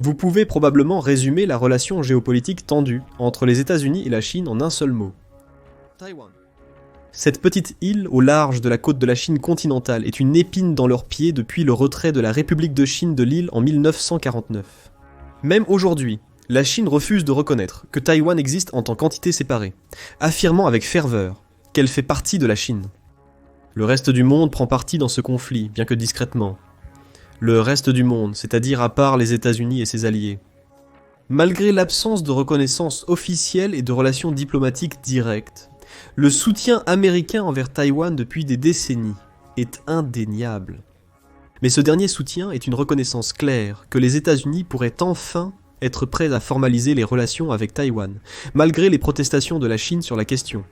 Vous pouvez probablement résumer la relation géopolitique tendue entre les États-Unis et la Chine en un seul mot. Taïwan. Cette petite île au large de la côte de la Chine continentale est une épine dans leurs pieds depuis le retrait de la République de Chine de l'île en 1949. Même aujourd'hui, la Chine refuse de reconnaître que Taïwan existe en tant qu'entité séparée, affirmant avec ferveur qu'elle fait partie de la Chine. Le reste du monde prend parti dans ce conflit, bien que discrètement. Le reste du monde, c'est-à-dire à part les États-Unis et ses alliés. Malgré l'absence de reconnaissance officielle et de relations diplomatiques directes, le soutien américain envers Taïwan depuis des décennies est indéniable. Mais ce dernier soutien est une reconnaissance claire que les États-Unis pourraient enfin être prêts à formaliser les relations avec Taïwan, malgré les protestations de la Chine sur la question.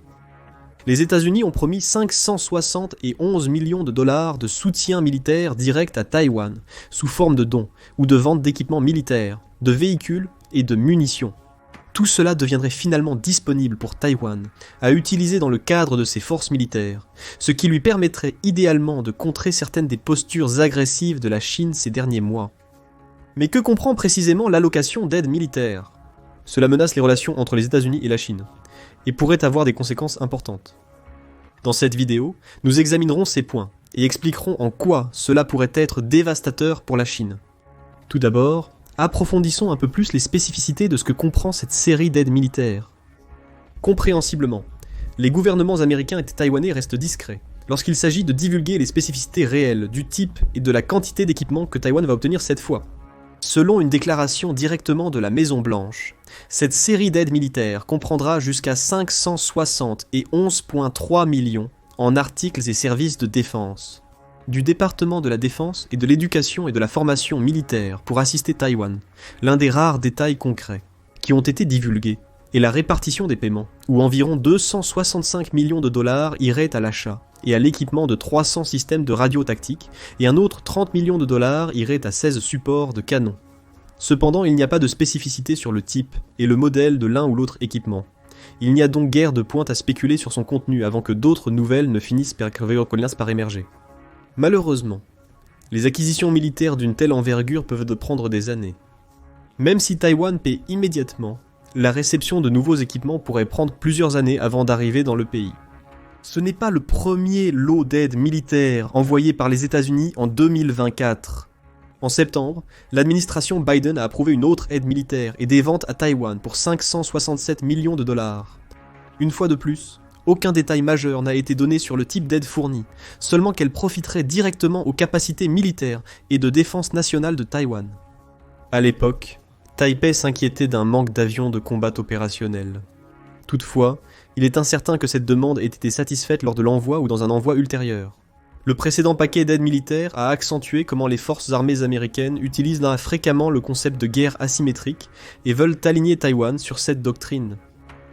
Les États-Unis ont promis 571 millions de dollars de soutien militaire direct à Taïwan, sous forme de dons ou de vente d'équipements militaires, de véhicules et de munitions. Tout cela deviendrait finalement disponible pour Taïwan, à utiliser dans le cadre de ses forces militaires, ce qui lui permettrait idéalement de contrer certaines des postures agressives de la Chine ces derniers mois. Mais que comprend précisément l'allocation d'aide militaire ? Cela menace les relations entre les États-Unis et la Chine, et pourrait avoir des conséquences importantes. Dans cette vidéo, nous examinerons ces points, et expliquerons en quoi cela pourrait être dévastateur pour la Chine. Tout d'abord, approfondissons un peu plus les spécificités de ce que comprend cette série d'aides militaires. Compréhensiblement, les gouvernements américains et taïwanais restent discrets lorsqu'il s'agit de divulguer les spécificités réelles du type et de la quantité d'équipements que Taïwan va obtenir cette fois. Selon une déclaration directement de la Maison-Blanche, cette série d'aides militaires comprendra jusqu'à 560 et 11,3 millions en articles et services de défense, du département de la défense et de l'éducation et de la formation militaire pour assister Taïwan, l'un des rares détails concrets, qui ont été divulgués, et la répartition des paiements, où environ 265 millions de dollars iraient à l'achat et à l'équipement de 300 systèmes de radio tactiques, et un autre 30 millions de dollars iraient à 16 supports de canons. Cependant, il n'y a pas de spécificité sur le type et le modèle de l'un ou l'autre équipement. Il n'y a donc guère de pointe à spéculer sur son contenu avant que d'autres nouvelles ne finissent par émerger. Malheureusement, les acquisitions militaires d'une telle envergure peuvent prendre des années. Même si Taïwan paie immédiatement, la réception de nouveaux équipements pourrait prendre plusieurs années avant d'arriver dans le pays. Ce n'est pas le premier lot d'aide militaire envoyé par les États-Unis en 2024. En septembre, l'administration Biden a approuvé une autre aide militaire et des ventes à Taïwan pour 567 millions de dollars. Une fois de plus, aucun détail majeur n'a été donné sur le type d'aide fournie, seulement qu'elle profiterait directement aux capacités militaires et de défense nationale de Taïwan. À l'époque, Taipei s'inquiétait d'un manque d'avions de combat opérationnels. Toutefois, il est incertain que cette demande ait été satisfaite lors de l'envoi ou dans un envoi ultérieur. Le précédent paquet d'aide militaire a accentué comment les forces armées américaines utilisent fréquemment le concept de guerre asymétrique et veulent aligner Taïwan sur cette doctrine.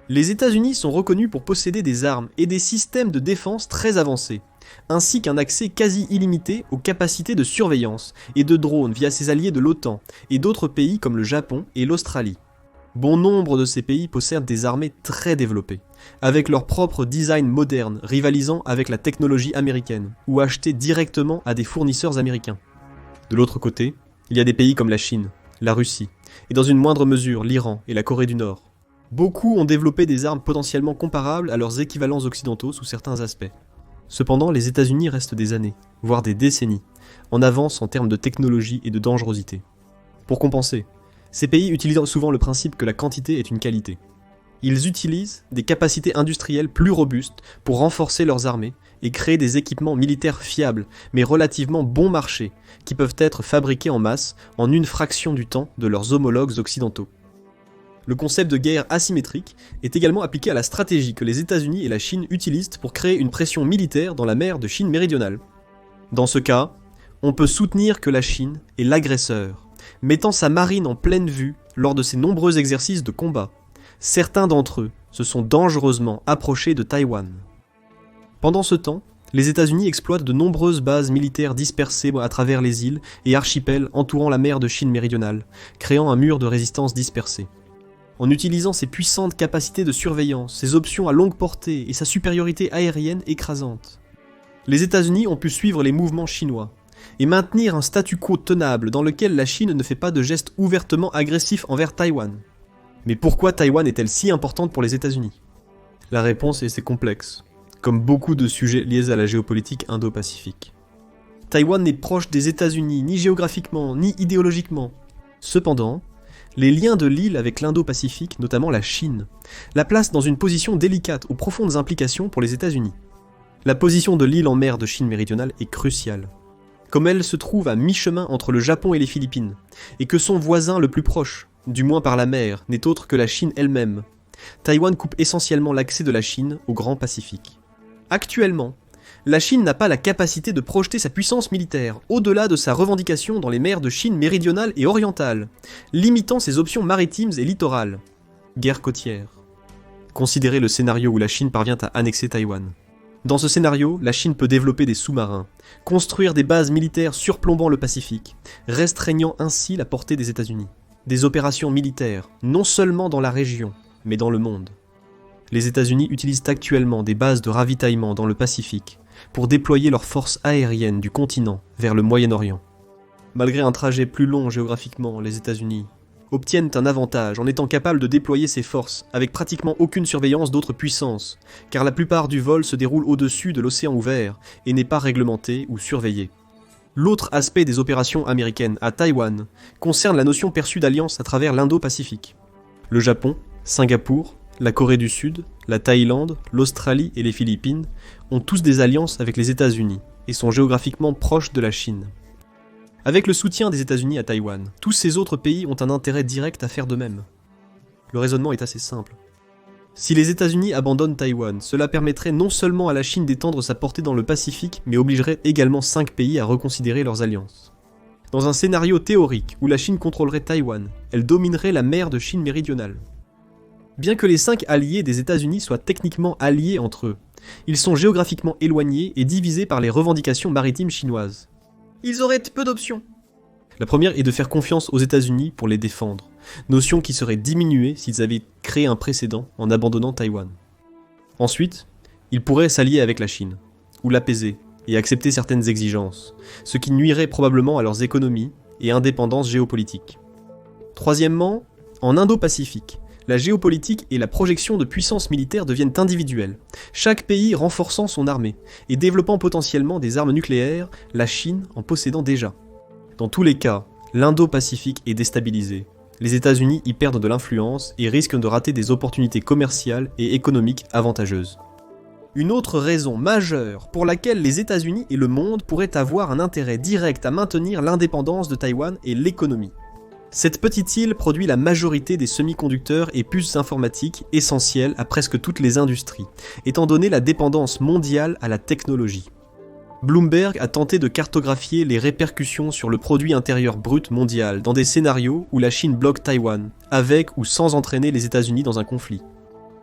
Les États-Unis sont reconnus pour posséder des armes et des systèmes de défense très avancés, ainsi qu'un accès quasi illimité aux capacités de surveillance et de drones via ses alliés de l'OTAN et d'autres pays comme le Japon et l'Australie. Bon nombre de ces pays possèdent des armées très développées, avec leur propre design moderne rivalisant avec la technologie américaine, ou achetés directement à des fournisseurs américains. De l'autre côté, il y a des pays comme la Chine, la Russie, et dans une moindre mesure l'Iran et la Corée du Nord. Beaucoup ont développé des armes potentiellement comparables à leurs équivalents occidentaux sous certains aspects. Cependant, les États-Unis restent des années, voire des décennies, en avance en termes de technologie et de dangerosité. Pour compenser, ces pays utilisent souvent le principe que la quantité est une qualité. Ils utilisent des capacités industrielles plus robustes pour renforcer leurs armées et créer des équipements militaires fiables, mais relativement bon marché, qui peuvent être fabriqués en masse en une fraction du temps de leurs homologues occidentaux. Le concept de guerre asymétrique est également appliqué à la stratégie que les États-Unis et la Chine utilisent pour créer une pression militaire dans la mer de Chine méridionale. Dans ce cas, on peut soutenir que la Chine est l'agresseur, mettant sa marine en pleine vue lors de ses nombreux exercices de combat. Certains d'entre eux se sont dangereusement approchés de Taïwan. Pendant ce temps, les États-Unis exploitent de nombreuses bases militaires dispersées à travers les îles et archipels entourant la mer de Chine méridionale, créant un mur de résistance dispersé. En utilisant ses puissantes capacités de surveillance, ses options à longue portée et sa supériorité aérienne écrasante, les États-Unis ont pu suivre les mouvements chinois et maintenir un statu quo tenable dans lequel la Chine ne fait pas de gestes ouvertement agressifs envers Taïwan. Mais pourquoi Taïwan est-elle si importante pour les États-Unis ? La réponse est assez complexe, comme beaucoup de sujets liés à la géopolitique indo-pacifique. Taïwan n'est proche des États-Unis ni géographiquement, ni idéologiquement. Cependant, les liens de l'île avec l'Indo-Pacifique, notamment la Chine, la placent dans une position délicate aux profondes implications pour les États-Unis. La position de l'île en mer de Chine méridionale est cruciale. Comme elle se trouve à mi-chemin entre le Japon et les Philippines, et que son voisin le plus proche, du moins par la mer, n'est autre que la Chine elle-même, Taïwan coupe essentiellement l'accès de la Chine au Grand Pacifique. Actuellement, la Chine n'a pas la capacité de projeter sa puissance militaire au-delà de sa revendication dans les mers de Chine méridionale et orientale, limitant ses options maritimes et littorales. Guerre côtière. Considérez le scénario où la Chine parvient à annexer Taïwan. Dans ce scénario, la Chine peut développer des sous-marins, construire des bases militaires surplombant le Pacifique, restreignant ainsi la portée des États-Unis. Des opérations militaires, non seulement dans la région, mais dans le monde. Les États-Unis utilisent actuellement des bases de ravitaillement dans le Pacifique pour déployer leurs forces aériennes du continent vers le Moyen-Orient. Malgré un trajet plus long géographiquement, les États-Unis obtiennent un avantage en étant capables de déployer ces forces avec pratiquement aucune surveillance d'autres puissances, car la plupart du vol se déroule au-dessus de l'océan ouvert et n'est pas réglementé ou surveillé. L'autre aspect des opérations américaines à Taïwan concerne la notion perçue d'alliance à travers l'Indo-Pacifique. Le Japon, Singapour, la Corée du Sud, la Thaïlande, l'Australie et les Philippines ont tous des alliances avec les États-Unis et sont géographiquement proches de la Chine. Avec le soutien des États-Unis à Taïwan, tous ces autres pays ont un intérêt direct à faire de même. Le raisonnement est assez simple. Si les États-Unis abandonnent Taïwan, cela permettrait non seulement à la Chine d'étendre sa portée dans le Pacifique, mais obligerait également 5 pays à reconsidérer leurs alliances. Dans un scénario théorique où la Chine contrôlerait Taïwan, elle dominerait la mer de Chine méridionale. Bien que les 5 alliés des États-Unis soient techniquement alliés entre eux, ils sont géographiquement éloignés et divisés par les revendications maritimes chinoises. Ils auraient peu d'options. La première est de faire confiance aux États-Unis pour les défendre, notion qui serait diminuée s'ils avaient créé un précédent en abandonnant Taïwan. Ensuite, ils pourraient s'allier avec la Chine, ou l'apaiser, et accepter certaines exigences, ce qui nuirait probablement à leurs économies et indépendance géopolitique. Troisièmement, en Indo-Pacifique, la géopolitique et la projection de puissance militaire deviennent individuelles, chaque pays renforçant son armée et développant potentiellement des armes nucléaires, la Chine en possédant déjà. Dans tous les cas, l'Indo-Pacifique est déstabilisé. Les États-Unis y perdent de l'influence et risquent de rater des opportunités commerciales et économiques avantageuses. Une autre raison majeure pour laquelle les États-Unis et le monde pourraient avoir un intérêt direct à maintenir l'indépendance de Taïwan est l'économie. Cette petite île produit la majorité des semi-conducteurs et puces informatiques essentielles à presque toutes les industries, étant donné la dépendance mondiale à la technologie. Bloomberg a tenté de cartographier les répercussions sur le produit intérieur brut mondial dans des scénarios où la Chine bloque Taïwan, avec ou sans entraîner les États-Unis dans un conflit.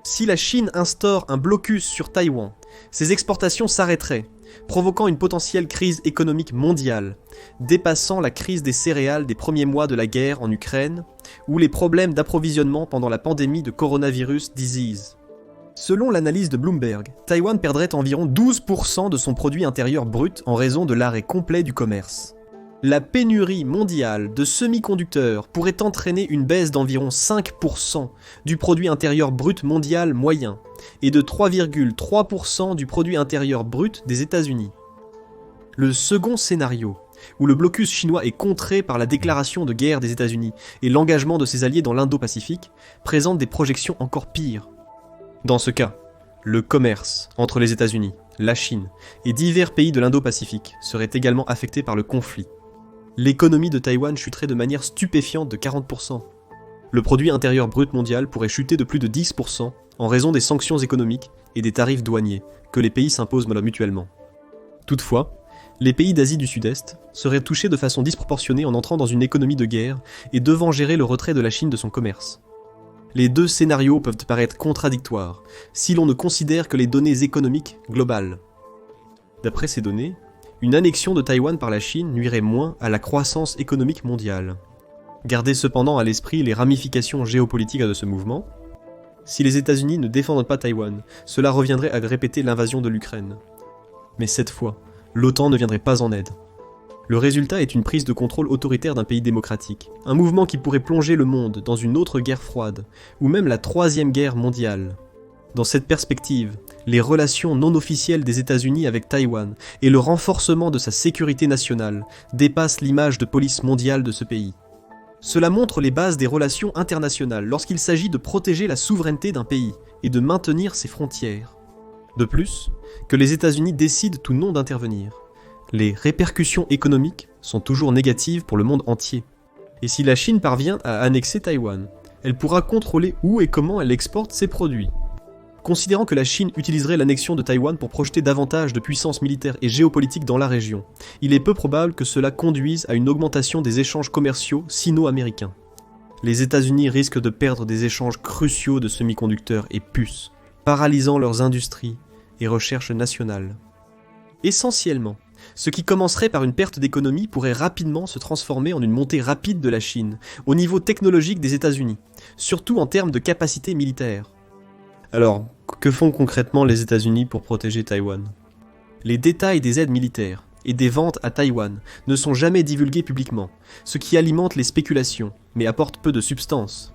Si la Chine instaure un blocus sur Taïwan, ses exportations s'arrêteraient, provoquant une potentielle crise économique mondiale, dépassant la crise des céréales des premiers mois de la guerre en Ukraine, ou les problèmes d'approvisionnement pendant la pandémie de coronavirus disease. Selon l'analyse de Bloomberg, Taïwan perdrait environ 12% de son produit intérieur brut en raison de l'arrêt complet du commerce. La pénurie mondiale de semi-conducteurs pourrait entraîner une baisse d'environ 5% du produit intérieur brut mondial moyen et de 3,3% du produit intérieur brut des États-Unis. Le second scénario, où le blocus chinois est contré par la déclaration de guerre des États-Unis et l'engagement de ses alliés dans l'Indo-Pacifique, présente des projections encore pires. Dans ce cas, le commerce entre les États-Unis, la Chine et divers pays de l'Indo-Pacifique serait également affecté par le conflit. L'économie de Taïwan chuterait de manière stupéfiante de 40%. Le produit intérieur brut mondial pourrait chuter de plus de 10% en raison des sanctions économiques et des tarifs douaniers que les pays s'imposent mutuellement. Toutefois, les pays d'Asie du Sud-Est seraient touchés de façon disproportionnée en entrant dans une économie de guerre et devant gérer le retrait de la Chine de son commerce. Les deux scénarios peuvent paraître contradictoires si l'on ne considère que les données économiques globales. D'après ces données, une annexion de Taïwan par la Chine nuirait moins à la croissance économique mondiale. Gardez cependant à l'esprit les ramifications géopolitiques de ce mouvement. Si les États-Unis ne défendent pas Taïwan, cela reviendrait à répéter l'invasion de l'Ukraine. Mais cette fois, l'OTAN ne viendrait pas en aide. Le résultat est une prise de contrôle autoritaire d'un pays démocratique, un mouvement qui pourrait plonger le monde dans une autre guerre froide, ou même la troisième guerre mondiale. Dans cette perspective, les relations non officielles des États-Unis avec Taïwan et le renforcement de sa sécurité nationale dépassent l'image de police mondiale de ce pays. Cela montre les bases des relations internationales lorsqu'il s'agit de protéger la souveraineté d'un pays et de maintenir ses frontières. De plus, que les États-Unis décident ou non d'intervenir, les répercussions économiques sont toujours négatives pour le monde entier. Et si la Chine parvient à annexer Taïwan, elle pourra contrôler où et comment elle exporte ses produits. Considérant que la Chine utiliserait l'annexion de Taïwan pour projeter davantage de puissance militaire et géopolitique dans la région, il est peu probable que cela conduise à une augmentation des échanges commerciaux sino-américains. Les États-Unis risquent de perdre des échanges cruciaux de semi-conducteurs et puces, paralysant leurs industries et recherches nationales. Essentiellement, ce qui commencerait par une perte d'économie pourrait rapidement se transformer en une montée rapide de la Chine, au niveau technologique des États-Unis, surtout en termes de capacité militaire. Alors, que font concrètement les États-Unis pour protéger Taïwan ? Les détails des aides militaires et des ventes à Taïwan ne sont jamais divulgués publiquement, ce qui alimente les spéculations, mais apporte peu de substance.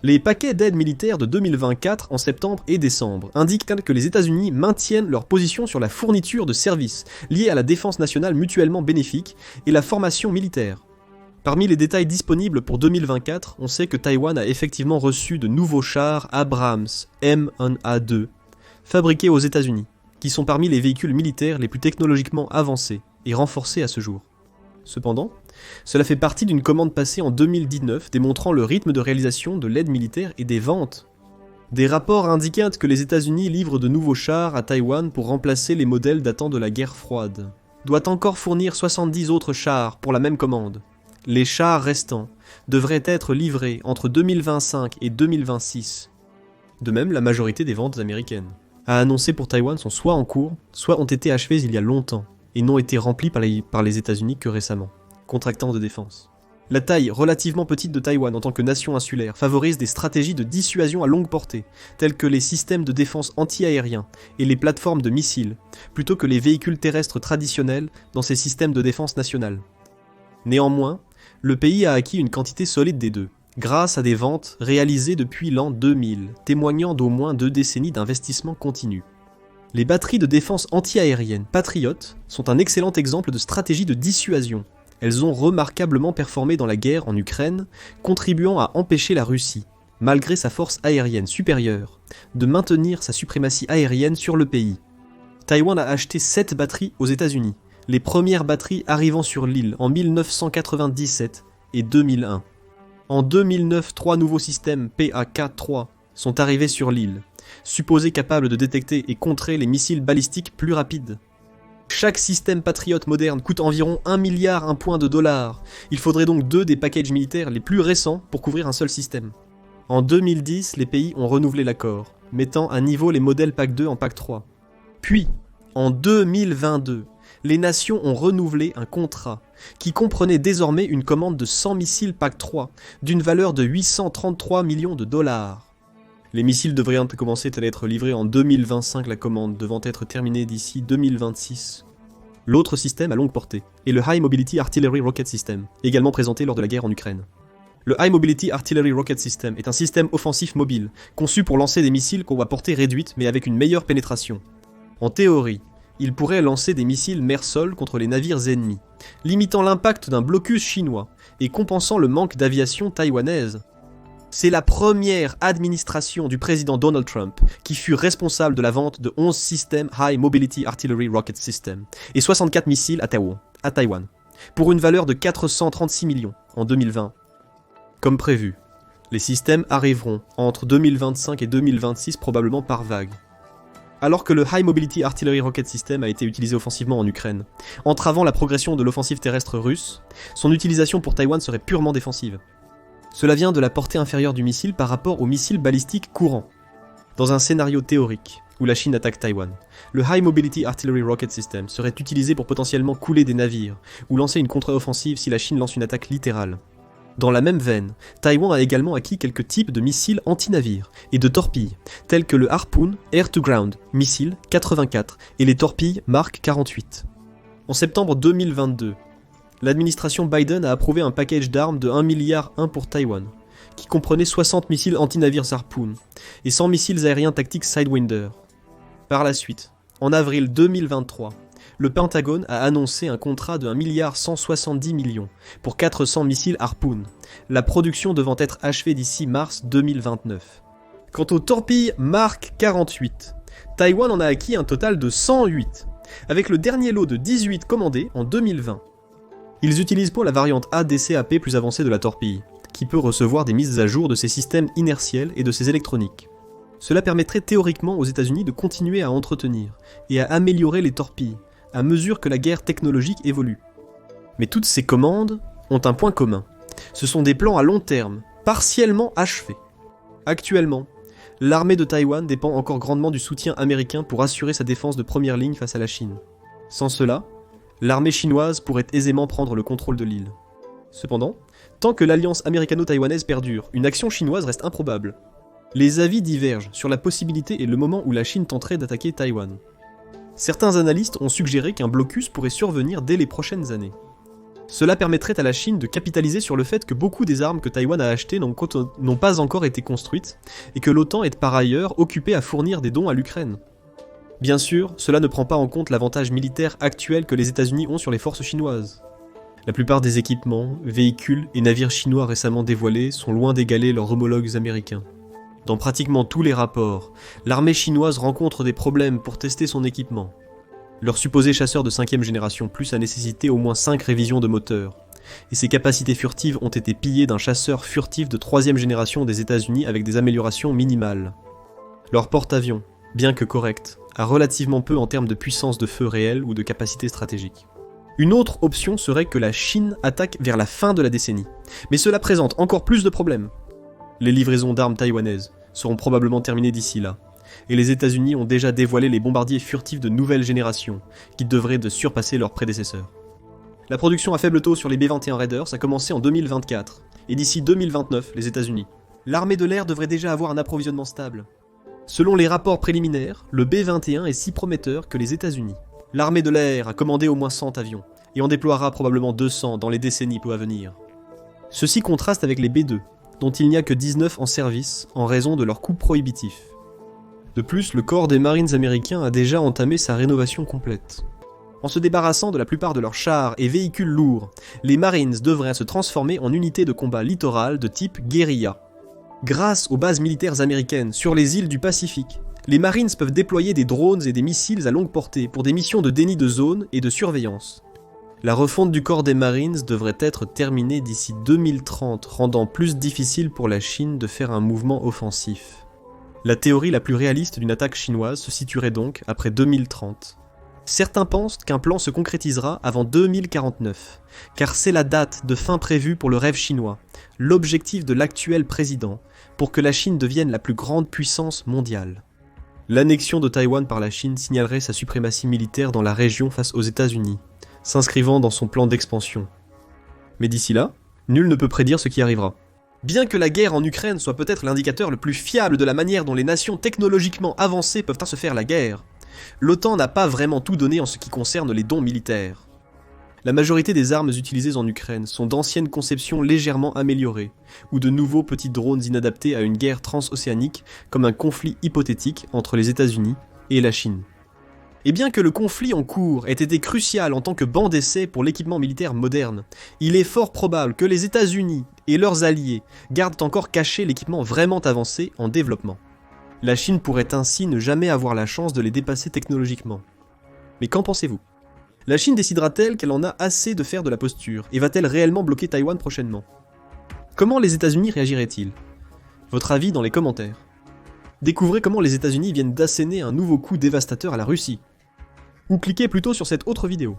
Les paquets d'aide militaire de 2024 en septembre et décembre indiquent que les États-Unis maintiennent leur position sur la fourniture de services liés à la défense nationale mutuellement bénéfique et la formation militaire. Parmi les détails disponibles pour 2024, on sait que Taïwan a effectivement reçu de nouveaux chars Abrams M1A2 fabriqués aux États-Unis, qui sont parmi les véhicules militaires les plus technologiquement avancés et renforcés à ce jour. Cependant, cela fait partie d'une commande passée en 2019 démontrant le rythme de réalisation de l'aide militaire et des ventes. Des rapports indiquent que les États-Unis livrent de nouveaux chars à Taïwan pour remplacer les modèles datant de la guerre froide. Doit encore fournir 70 autres chars pour la même commande. Les chars restants devraient être livrés entre 2025 et 2026. De même, la majorité des ventes américaines à annoncer pour Taïwan sont soit en cours, soit ont été achevées il y a longtemps, et n'ont été remplies par les États-Unis que récemment, contractants de défense. La taille relativement petite de Taïwan en tant que nation insulaire favorise des stratégies de dissuasion à longue portée, telles que les systèmes de défense anti-aériens et les plateformes de missiles, plutôt que les véhicules terrestres traditionnels dans ces systèmes de défense nationale. Néanmoins, le pays a acquis une quantité solide des deux, grâce à des ventes réalisées depuis l'an 2000, témoignant d'au moins 2 décennies d'investissement continu. Les batteries de défense anti-aérienne Patriot sont un excellent exemple de stratégie de dissuasion. Elles ont remarquablement performé dans la guerre en Ukraine, contribuant à empêcher la Russie, malgré sa force aérienne supérieure, de maintenir sa suprématie aérienne sur le pays. Taïwan a acheté 7 batteries aux États-Unis, les premières batteries arrivant sur l'île en 1997 et 2001. En 2009, 3 nouveaux systèmes PAK-3 sont arrivés sur l'île, supposés capables de détecter et contrer les missiles balistiques plus rapides. Chaque système Patriot moderne coûte environ 1 milliard $. Il faudrait donc 2 des packages militaires les plus récents pour couvrir un seul système. En 2010, les pays ont renouvelé l'accord, mettant à niveau les modèles PAK-2 en PAK-3. Puis, en 2022, les nations ont renouvelé un contrat qui comprenait désormais une commande de 100 missiles PAK-3 d'une valeur de 833 millions $. Les missiles devraient commencer à être livrés en 2025, la commande devant être terminée d'ici 2026. L'autre système à longue portée est le High Mobility Artillery Rocket System, également présenté lors de la guerre en Ukraine. Le High Mobility Artillery Rocket System est un système offensif mobile, conçu pour lancer des missiles qu'on à portée réduite mais avec une meilleure pénétration. En théorie, il pourrait lancer des missiles mer-sol contre les navires ennemis, limitant l'impact d'un blocus chinois et compensant le manque d'aviation taïwanaise. C'est la première administration du président Donald Trump qui fut responsable de la vente de 11 systèmes High Mobility Artillery Rocket System et 64 missiles à Taïwan, pour une valeur de 436 millions en 2020. Comme prévu, les systèmes arriveront entre 2025 et 2026 probablement par vague. Alors que le High Mobility Artillery Rocket System a été utilisé offensivement en Ukraine, entravant la progression de l'offensive terrestre russe, son utilisation pour Taïwan serait purement défensive. Cela vient de la portée inférieure du missile par rapport aux missiles balistiques courants. Dans un scénario théorique, où la Chine attaque Taïwan, le High Mobility Artillery Rocket System serait utilisé pour potentiellement couler des navires, ou lancer une contre-offensive si la Chine lance une attaque littérale. Dans la même veine, Taïwan a également acquis quelques types de missiles anti-navires et de torpilles, tels que le Harpoon Air-to-Ground missile 84 et les torpilles Mark 48. En septembre 2022, l'administration Biden a approuvé un package d'armes de 1,1 milliard pour Taïwan, qui comprenait 60 missiles anti-navires Harpoon et 100 missiles aériens tactiques Sidewinder. Par la suite, en avril 2023, le Pentagone a annoncé un contrat de 1,170 milliard pour 400 missiles Harpoon, la production devant être achevée d'ici mars 2029. Quant aux torpilles Mark 48, Taïwan en a acquis un total de 108, avec le dernier lot de 18 commandés en 2020. Ils utilisent pour la variante ADCAP plus avancée de la torpille, qui peut recevoir des mises à jour de ses systèmes inertiels et de ses électroniques. Cela permettrait théoriquement aux États-Unis de continuer à entretenir et à améliorer les torpilles, à mesure que la guerre technologique évolue. Mais toutes ces commandes ont un point commun. Ce sont des plans à long terme, partiellement achevés. Actuellement, l'armée de Taïwan dépend encore grandement du soutien américain pour assurer sa défense de première ligne face à la Chine. Sans cela, l'armée chinoise pourrait aisément prendre le contrôle de l'île. Cependant, tant que l'alliance américano-taïwanaise perdure, une action chinoise reste improbable. Les avis divergent sur la possibilité et le moment où la Chine tenterait d'attaquer Taïwan. Certains analystes ont suggéré qu'un blocus pourrait survenir dès les prochaines années. Cela permettrait à la Chine de capitaliser sur le fait que beaucoup des armes que Taïwan a achetées n'ont pas encore été construites, et que l'OTAN est par ailleurs occupée à fournir des dons à l'Ukraine. Bien sûr, cela ne prend pas en compte l'avantage militaire actuel que les États-Unis ont sur les forces chinoises. La plupart des équipements, véhicules et navires chinois récemment dévoilés sont loin d'égaler leurs homologues américains. Dans pratiquement tous les rapports, l'armée chinoise rencontre des problèmes pour tester son équipement. Leurs supposés chasseurs de 5e génération plus a nécessité au moins 5 révisions de moteur, et ses capacités furtives ont été pillées d'un chasseur furtif de 3e génération des États-Unis avec des améliorations minimales. Leur porte-avions, bien que correct, a relativement peu en termes de puissance de feu réelle ou de capacité stratégique. Une autre option serait que la Chine attaque vers la fin de la décennie, mais cela présente encore plus de problèmes. Les livraisons d'armes taïwanaises seront probablement terminées d'ici là, et les États-Unis ont déjà dévoilé les bombardiers furtifs de nouvelle génération, qui devraient de surpasser leurs prédécesseurs. La production à faible taux sur les B-21 Raiders a commencé en 2024, et d'ici 2029, les États-Unis. L'armée de l'air devrait déjà avoir un approvisionnement stable. Selon les rapports préliminaires, le B-21 est si prometteur que les États-Unis. L'armée de l'air a commandé au moins 100 avions, et en déploiera probablement 200 dans les décennies peu à venir. Ceci contraste avec les B-2, dont il n'y a que 19 en service en raison de leur coût prohibitif. De plus, le corps des Marines américains a déjà entamé sa rénovation complète. En se débarrassant de la plupart de leurs chars et véhicules lourds, les Marines devraient se transformer en unités de combat littorales de type guérilla. Grâce aux bases militaires américaines sur les îles du Pacifique, les Marines peuvent déployer des drones et des missiles à longue portée pour des missions de déni de zone et de surveillance. La refonte du corps des Marines devrait être terminée d'ici 2030, rendant plus difficile pour la Chine de faire un mouvement offensif. La théorie la plus réaliste d'une attaque chinoise se situerait donc après 2030. Certains pensent qu'un plan se concrétisera avant 2049, car c'est la date de fin prévue pour le rêve chinois, l'objectif de l'actuel président, pour que la Chine devienne la plus grande puissance mondiale. L'annexion de Taïwan par la Chine signalerait sa suprématie militaire dans la région face aux États-Unis, s'inscrivant dans son plan d'expansion. Mais d'ici là, nul ne peut prédire ce qui arrivera. Bien que la guerre en Ukraine soit peut-être l'indicateur le plus fiable de la manière dont les nations technologiquement avancées peuvent se faire la guerre, l'OTAN n'a pas vraiment tout donné en ce qui concerne les dons militaires. La majorité des armes utilisées en Ukraine sont d'anciennes conceptions légèrement améliorées, ou de nouveaux petits drones inadaptés à une guerre transocéanique comme un conflit hypothétique entre les États-Unis et la Chine. Et bien que le conflit en cours ait été crucial en tant que banc d'essai pour l'équipement militaire moderne, il est fort probable que les États-Unis et leurs alliés gardent encore caché l'équipement vraiment avancé en développement. La Chine pourrait ainsi ne jamais avoir la chance de les dépasser technologiquement. Mais qu'en pensez-vous ? La Chine décidera-t-elle qu'elle en a assez de faire de la posture, et va-t-elle réellement bloquer Taïwan prochainement ? Comment les États-Unis réagiraient-ils ? Votre avis dans les commentaires. Découvrez comment les États-Unis viennent d'asséner un nouveau coup dévastateur à la Russie. Ou cliquez plutôt sur cette autre vidéo.